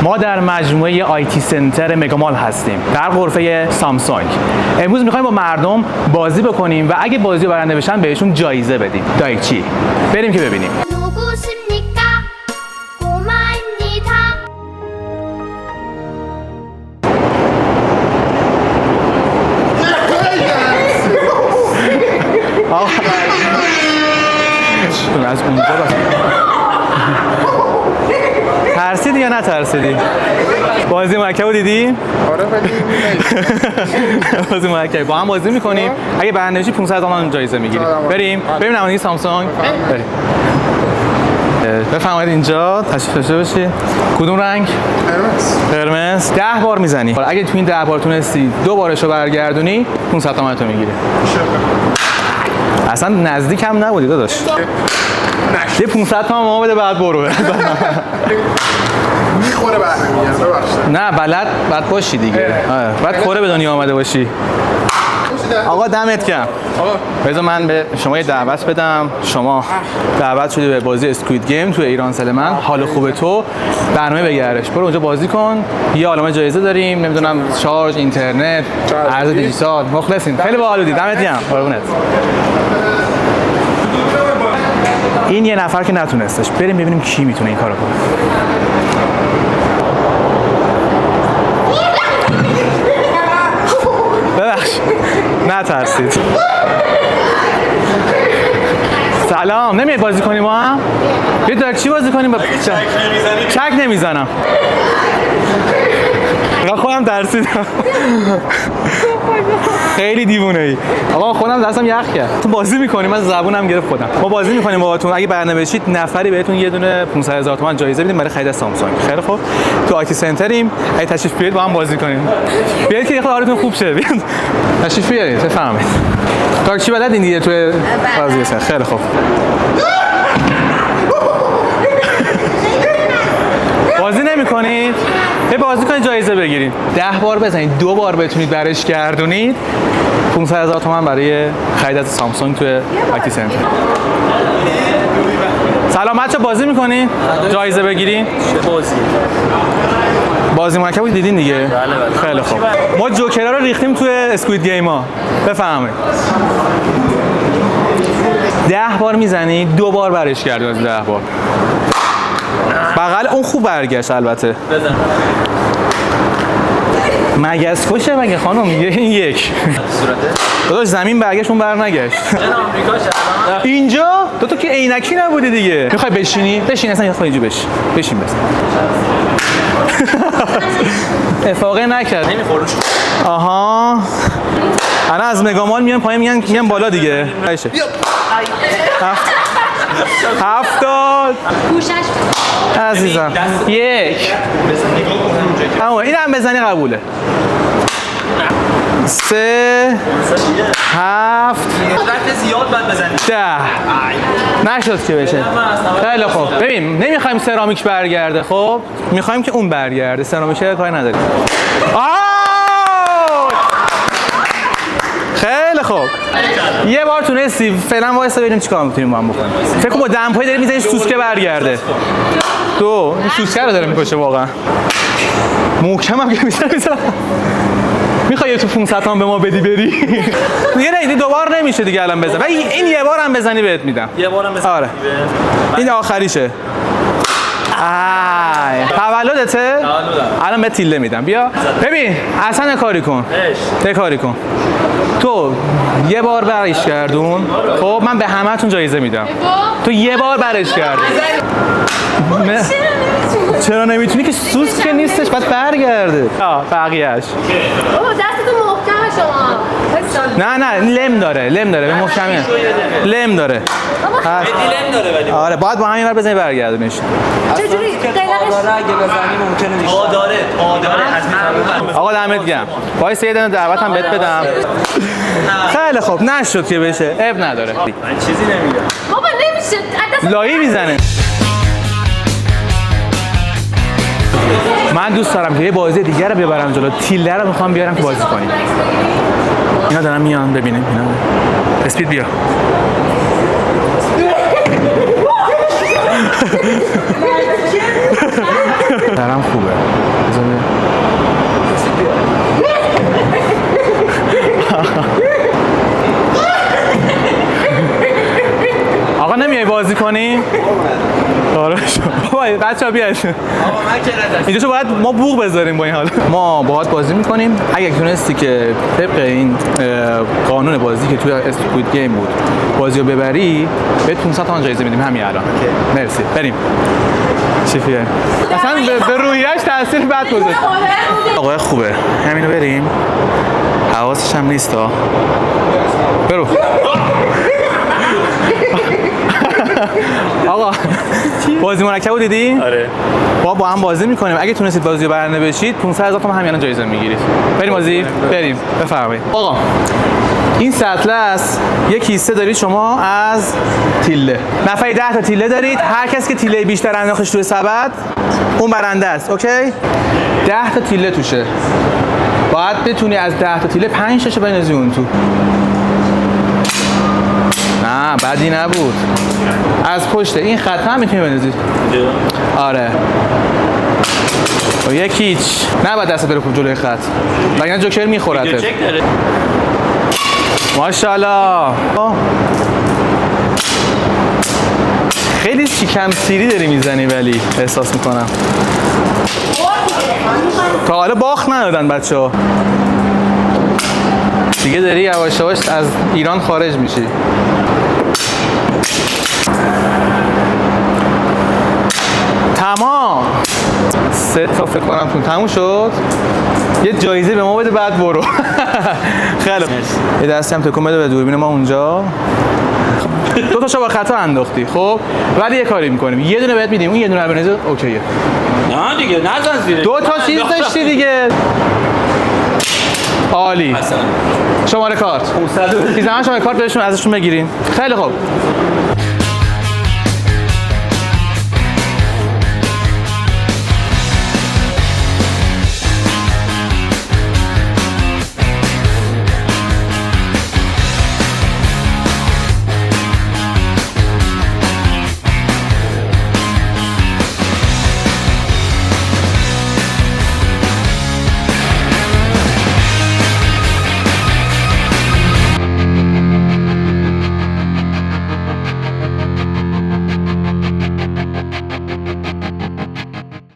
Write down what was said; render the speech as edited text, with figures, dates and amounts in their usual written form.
ما در مجموعه آیتی سنتر مگامال هستیم در غرفه سامسونگ. امروز میخوایم با مردم بازی بکنیم و اگه بازی رو برنده بشن بهشون جایزه بدیم. دایچی بریم که ببینیم. از اونجا ترسیدی یا نه ترسیدی؟ بازی مرکب دیدی؟ آره ولی بازی مرکب با هم بازی میکنیم. اگه برنده بشی 500 تومان جایزه میگیریم. بریم نمایندگی سامسونگ. بریم. بفرمایید اینجا تشریف داشته باشی. کدوم رنگ؟ قرمز. 10 بار میزنی. اگه تو این 10 بار تونستی 2 بارشو برگردونی 500 تومان تو میگیری. اصلا نزدیک هم نبودی داداش. یه 500 تومان ما بده بعد برو. میخوره برنمیگرد ببخشید. نه بعد باشی دیگه. بعد کره به دنیا آمده باشی. آقا دمت گرم. بذار من به شما یه دعوت بدم. شما دعوت شدی به بازی اسکوید گیم تو ایران سلمن. حال خوبه تو برنامه بگردش. برو اونجا بازی کن. یه عالمه جایزه داریم. نمیدونم شارژ، اینترنت، ارز دیجیتال. مخلصیم. خیلی باحال بودی. دمت گرم. قربونت. این یه نفر که نتونستش. بریم ببینیم کی میتونه این کارو کنه. ببخشید نترسید. سلام، نمیای بازی کنیم با هم؟ یه دارکچی بازی کنیم با چک نمیزنم. من خودم ترسیدم. خیلی دیوونه ای. آقا خودم دستم یخ کرد. تو بازی می‌کنیم من زبونم گرفت خودم. ما بازی می‌کنیم باهاتون. اگه برنده بشید نفری بهتون یه دونه 500,000 تومان جایزه میدیم برای خرید سامسونگ. خیلی خوب. تو آیتی سنتریم. اگه تشریف بیارید با هم بازی کنیم. بیاید که حالتون خوب شه. بیاید. تشریف بیارید. بفرمایید. دارکچی بلدین دیگه تو بازی هست. خیلی خوب. بازی نمی‌کنید؟ یه بازی کنید جایزه بگیرید. 10 بار بزنید 2 بار بتونید برش گردونید 500,000 تومان برای خرید از سامسونگ توی آیتی سنتر. سلام بچه‌ها بازی می‌کنید؟ جایزه بگیرید؟ چه بازی؟ بازی مرکب دیدین دیگه؟ بله. خیلی خوب. ما جوکرها رو ریختیم توی اسکوید گیم ها. بفرمایید. 10 بار میزنید 2 بار برش گردونید از 10 بار. بغل اون خوب برگشت البته. بزن. مگس کشه مگه خانم؟ این یک. صورته؟ داداش زمین برگشت اون برنگشت. چرا آمریکا شهر؟ اینجا؟ تو که عینکی نبودی دیگه. میخوای بشینی؟ بشین اصلا خود اینجا بشین بس. افاقه نکرد. نمیخوروش. آها. انا از مگامال میان پایین میگن بالا دیگه. باشه. 70 گوشش عزیزم. یک. اما این هم بزنی قبوله. 3 7 زیاد بعد بزنی. 10 نشد که بشه. خیلی خوب. ببین نمیخوایم سرامیک برگرده. خب میخوایم که اون برگرده. سرامیک کاری نداریم. خیلی خوب. یه بار تونستی. فعلا وایسا ببینیم چیکار میتونیم با هم بکنیم. فکر کنم با دمپایی داری میزنی سوسکه برگرده. این سوسکه رو داره میکشه واقعا. محکم هم که میزنه. میخوای تو 500 تومان به ما بدی بری؟ دیگه نه دوبار نمیشه دیگه الان بزن. ولی این یه بار هم بزنی بهت میدم. یه بارم بزنی. آره. این آخریشه. تولدته؟ الان به تیله میدم. بیا ببین اصلا کاری کن. کاری کن. تو یه بار برش گردون. خب من به همه‌تون جایزه میدم. تو یه بار برش گردون. چرا نمیتونی که سوسک که نیستش بعد برگرده. بقیه‌اش. بابا دستتون محکمه شما. نه لم داره به محکمه. لم داره. لم داره ولی. آره باید با همین ور بزنی برگردونیش. چجوری قلقش اگه بزنی ممکنه میشه. داره حتما. آقا دمت گرم. وایس یه دونه دعوت هم بهت بدم. خیلی خوب نشد که بشه. اب نداره. من چیزی نمیگم. بابا نمیشه. لایی میزنه. من دوست دارم که یه بازی دیگه رو ببرم جلو. تیله رو میخوام بیارم که بازی کنیم. اینا دارن میان ببینیم. اینا اسپید بیا. درم خوبه. میکنیم؟ آره بابا بچه‌ها بیاید آقا من که نداشت اینجاشو باید ما بوق بذاریم با این حال. ما باهات بازی میکنیم. اگه تونستی که طبق این قانون بازی که توی اسکوید گیم بود بازی رو ببری بهت 500 تومن جایزه میدیم همین الان. مرسی. بریم. چیفیه؟ اصلا به روحیه‌اش تاثیر بد گذاشت. آقا خوبه. همینو بریم. حواسش هم نیست ها. برو. آقا بازی مرکب رو دیدی؟ آره با هم بازی میکنیم. اگه تونستید بازی رو برنده بشید 500,000 تومان همین جایزه میگیرید. بریم بازی؟ بریم. بفرمایید. آقا این سطلس یک کیسه دارید شما از تیله. نفعی 10 تا تیله دارید. هر کس که تیله بیشتر انداختش توی سبد اون برنده است. اوکی؟ 10 تا تیله توشه. باید بتونی از 10 تا تیله 5 تاشو بندازی اون تو. نه بدی نبود. از پشت این خط هم میتونی بندازی. آره. و یک هیچ. نباید دست بره جلوی خط. وگرنه جوکر میخورته. چک داره ماشاءالله. خیلی شکم سیری داری میزنی ولی احساس میکنم. تا حالا باخت ندادن بچه‌ها. دیگه داری یواش یواش از ایران خارج میشی. تمام. 3 تا فکر کنم تموم شد. یه جایزه به ما بده بعد برو. خیلی یه دستی هم تکون بده به دوربین ما اونجا. 2 تاشو با خطا انداختی. خب ولی یه کاری میکنیم. یه دونه بهت میدیم. اون یه دونه رو بنزید اوکیه. نه دیگه نزن زیره 2 تا چیز داشتی دیگه. عالی. شماره کارت. 500 شماره کارت بهشون ازشون بگیرین. خیلی خوب.